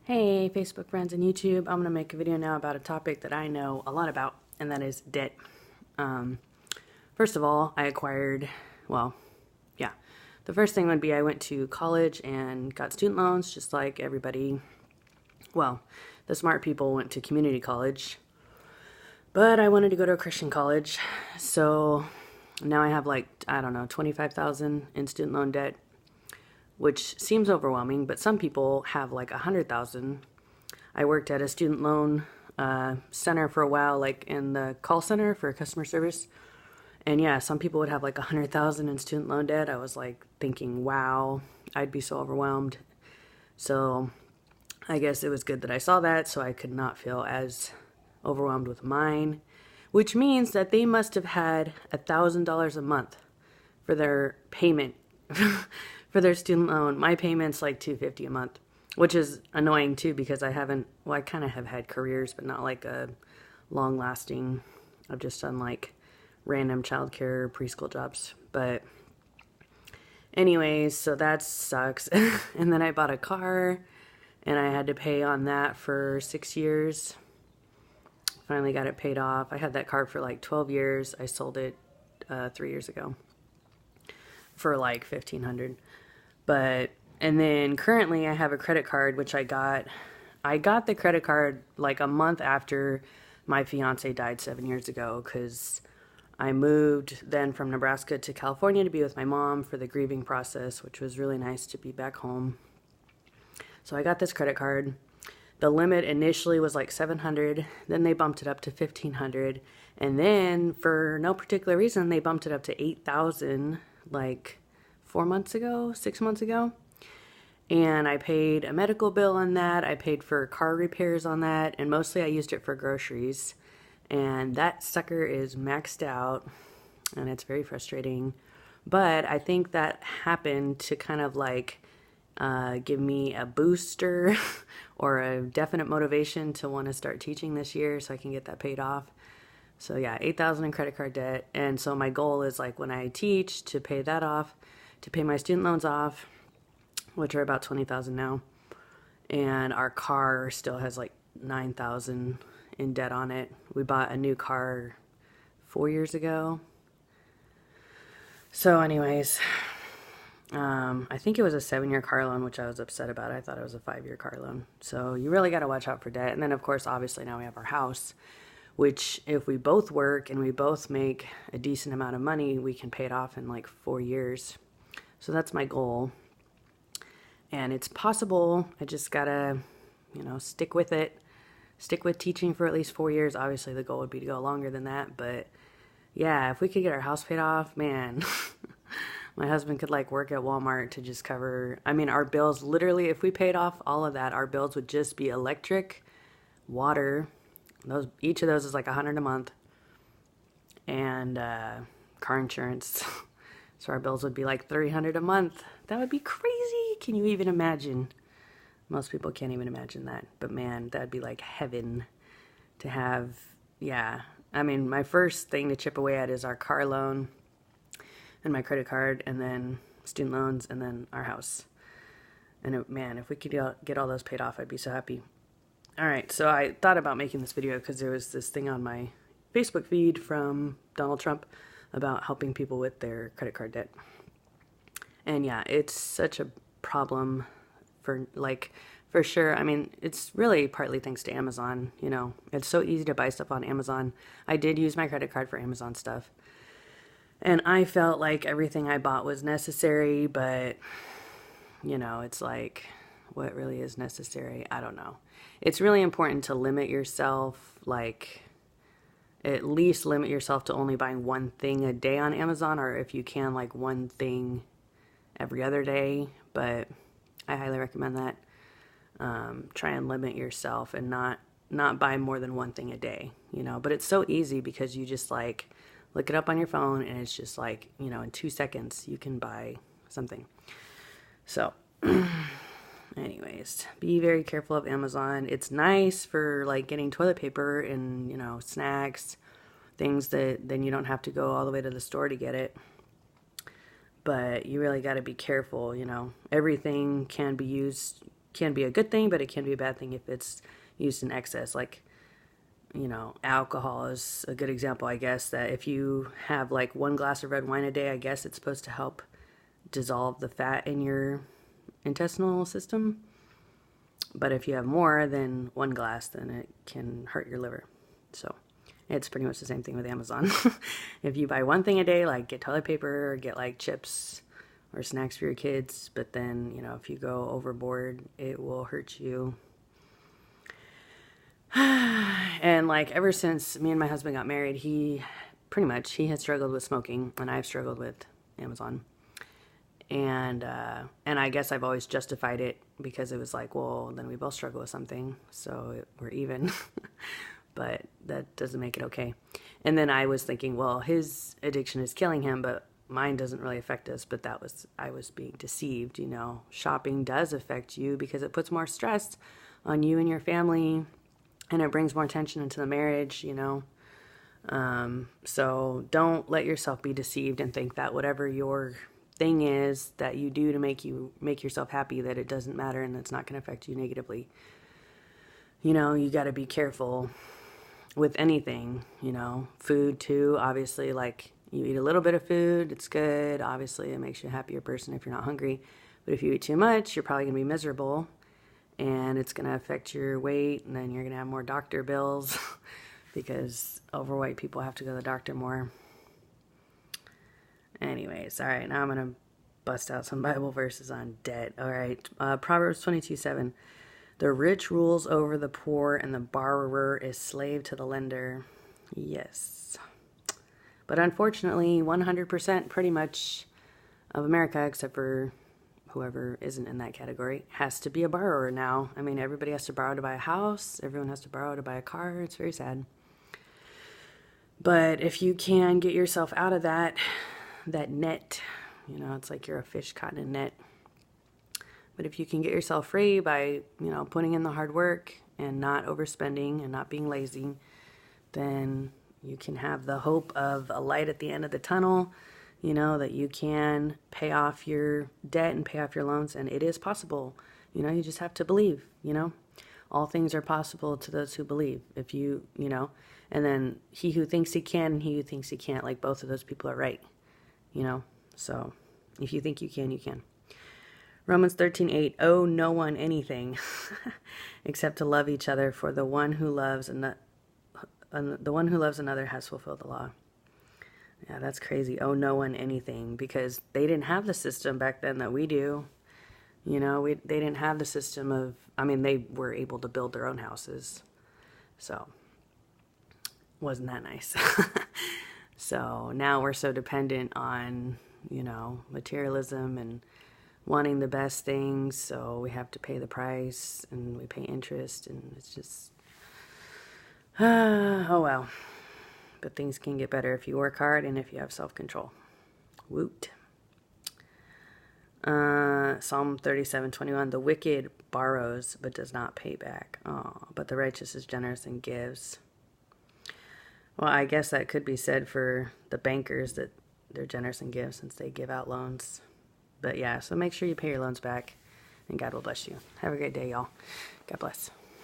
Hey, Facebook friends and YouTube. I'm going to make a video now about a topic that I know a lot about, and that is debt. Um, First of all, the first thing would be I went to college and got student loans, just like everybody. Well, the smart people went to community college, but I wanted to go to a Christian college, so now I have 25,000 in student loan debt, which seems overwhelming, but some people have like 100,000. I worked at a student loan center for a while, like in the call center for customer service. And yeah, some people would have like 100,000 in student loan debt. I was like thinking, wow, I'd be so overwhelmed. So I guess it was good that I saw that so I could not feel as overwhelmed with mine, which means that they must have had $1,000 a month for their payment for their student loan. My payment's like $250 a month, which is annoying too because I kind of have had careers, but not like a long lasting. I've just done like random childcare preschool jobs. But anyways, so that sucks. And then I bought a car and I had to pay on that for 6 years. Finally got it paid off. I had that car for like 12 years. I sold it 3 years ago for like $1,500. And then currently I have a credit card, which I got the credit card like a month after my fiance died 7 years ago, because I moved then from Nebraska to California to be with my mom for the grieving process, which was really nice to be back home. So I got this credit card. The limit initially was like $700, then they bumped it up to $1,500, and then for no particular reason they bumped it up to $8,000 like 6 months ago. And I paid a medical bill on that. I paid for car repairs on that, and mostly I used it for groceries. And that sucker is maxed out, and it's very frustrating. But I think that happened to kind of like give me a booster or a definite motivation to want to start teaching this year so I can get that paid off. So yeah, $8,000 in credit card debt. And so my goal is like when I teach to pay that off, to pay my student loans off, which are about $20,000 now. And our car still has like $9,000 in debt on it. We bought a new car 4 years ago. So anyways, I think it was a 7-year car loan, which I was upset about. I thought it was a 5-year car loan. So you really got to watch out for debt. And then of course, obviously now we have our house, which if we both work and we both make a decent amount of money, we can pay it off in like 4 years. So that's my goal. And it's possible. I just gotta, stick with it. Stick with teaching for at least 4 years. Obviously the goal would be to go longer than that, but yeah, if we could get our house paid off, man, my husband could like work at Walmart to just cover, our bills, literally, if we paid off all of that, our bills would just be electric, water, each of those is like $100 a month, and car insurance. So our bills would be like $300 a month. That would be crazy. Can you even imagine? Most people can't even imagine that. But man, that'd be like heaven to have. Yeah. My first thing to chip away at is our car loan and my credit card, and then student loans, and then our house. And if we could get all those paid off, I'd be so happy. All right. So I thought about making this video because there was this thing on my Facebook feed from Donald Trump about helping people with their credit card debt. And yeah, it's such a problem for sure. It's really partly thanks to Amazon. It's so easy to buy stuff on Amazon. I did use my credit card for Amazon stuff, and I felt like everything I bought was necessary, but it's like, what really is necessary? I don't know. It's really important to limit yourself, like at least limit yourself to only buying one thing a day on Amazon, or if you can, like one thing every other day. But I highly recommend that. Try and limit yourself and not buy more than one thing a day, but it's so easy because you just like look it up on your phone, and it's just like, in 2 seconds you can buy something. So anyways, be very careful of Amazon. It's nice for like getting toilet paper and, snacks, things that then you don't have to go all the way to the store to get it. But you really got to be careful, everything can be used can be a good thing, but it can be a bad thing if it's used in excess. Like, you know, alcohol is a good example, I guess, that if you have like 1 glass of red wine a day, I guess it's supposed to help dissolve the fat in your intestinal system. But if you have more than 1 glass, then it can hurt your liver. So it's pretty much the same thing with Amazon. If you buy one thing a day, like get toilet paper or get like chips or snacks for your kids, but then, you know, if you go overboard, it will hurt you. And like ever since me and my husband got married, he has struggled with smoking, and I've struggled with Amazon. And I guess I've always justified it because it was like, well, then we both struggle with something, so we're even. But that doesn't make it okay. And then I was thinking, well, his addiction is killing him, but mine doesn't really affect us. But I was being deceived, you know. Shopping does affect you because it puts more stress on you and your family, and it brings more tension into the marriage, you know. So don't let yourself be deceived and think that whatever your thing is that you do to make yourself happy, that it doesn't matter and it's not going to affect you negatively. You know, you got to be careful with anything, you know. Food too, obviously, like you eat a little bit of food, it's good. Obviously, it makes you a happier person if you're not hungry. But if you eat too much, you're probably going to be miserable, and it's going to affect your weight, and then you're going to have more doctor bills because overweight people have to go to the doctor more. Anyways, all right, now I'm going to bust out some Bible verses on debt. All right, Proverbs 22:7. The rich rules over the poor, and the borrower is slave to the lender. Yes. But unfortunately, 100% pretty much of America, except for whoever isn't in that category, has to be a borrower now. I mean, everybody has to borrow to buy a house. Everyone has to borrow to buy a car. It's very sad. But if you can get yourself out of that net, you know, it's like you're a fish caught in a net. But if you can get yourself free by, you know, putting in the hard work and not overspending and not being lazy, then you can have the hope of a light at the end of the tunnel, you know, that you can pay off your debt and pay off your loans. And it is possible. You know, you just have to believe, you know. All things are possible to those who believe. If you know, and then he who thinks he can and he who thinks he can't, like both of those people are right, you know. So if you think you can, you can. Romans 13:8, owe no one anything except to love each other, for the one who loves another has fulfilled the law. Yeah, that's crazy. Owe no one anything, because they didn't have the system back then that we do. You know, they didn't have the system of, I mean, they were able to build their own houses. So, wasn't that nice? So now we're so dependent on, you know, materialism and wanting the best things, so we have to pay the price and we pay interest, and it's just oh well. But things can get better if you work hard and if you have self-control. Woot. Psalm 37:21, the wicked borrows but does not pay back, but the righteous is generous and gives. Well, I guess that could be said for the bankers, that they're generous and give since they give out loans. But yeah, so make sure you pay your loans back, and God will bless you. Have a great day, y'all. God bless.